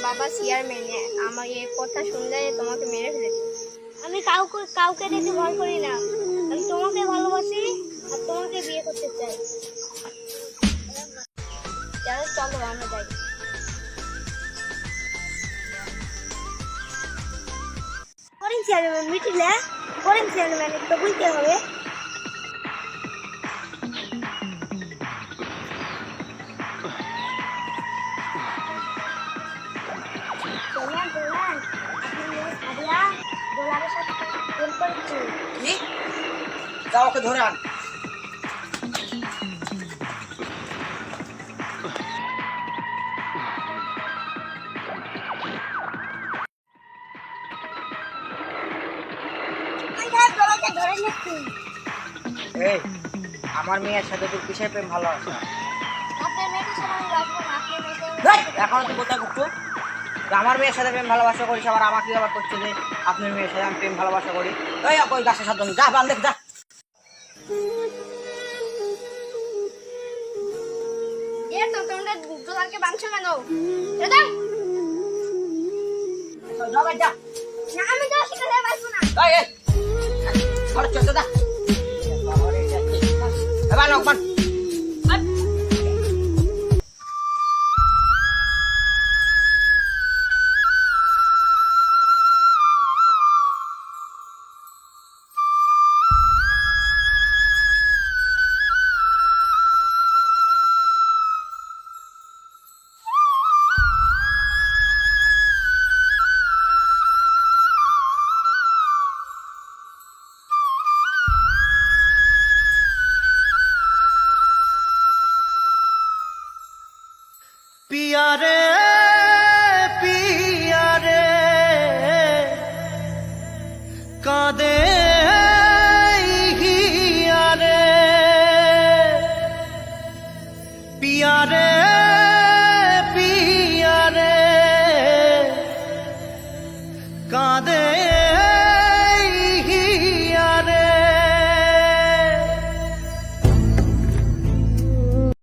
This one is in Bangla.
বাবা চেয়ারম্যান, আমার এই কথা শুনলে তোমাকে মেরে ফেলেছে। আমি কাউকে দেখে ভয় করি না। আমি তোমাকে ভালোবাসি আর তোমাকে বিয়ে করতে চাই। চলো আমরা যাই। করেন চেয়ারম্যান মিটিলে, করেন চেয়ারম্যান একটু বলতে হবে। যাও ওকে ধরে আন। এই আমার মেয়ের সাথে তোর কিসের প্রেম ভালো আছে? এখন তুই কোথায় ঘুরছো? আমার মেয়ের সাথে প্রেম ভালোবাসা করিস, আবার আমাকে আবার করছে যে আপনার মেয়ের সাথে আমি প্রেম ভালোবাসা করি। ওই ওই গাছের সাথে যা বান দেখ যা। তোমরা দুলালকে বাঁধছো কেন? যা আমি তো সেখানে বাঁচবো না। ঘরে চলতে দা। এবার লোকমান पिया रे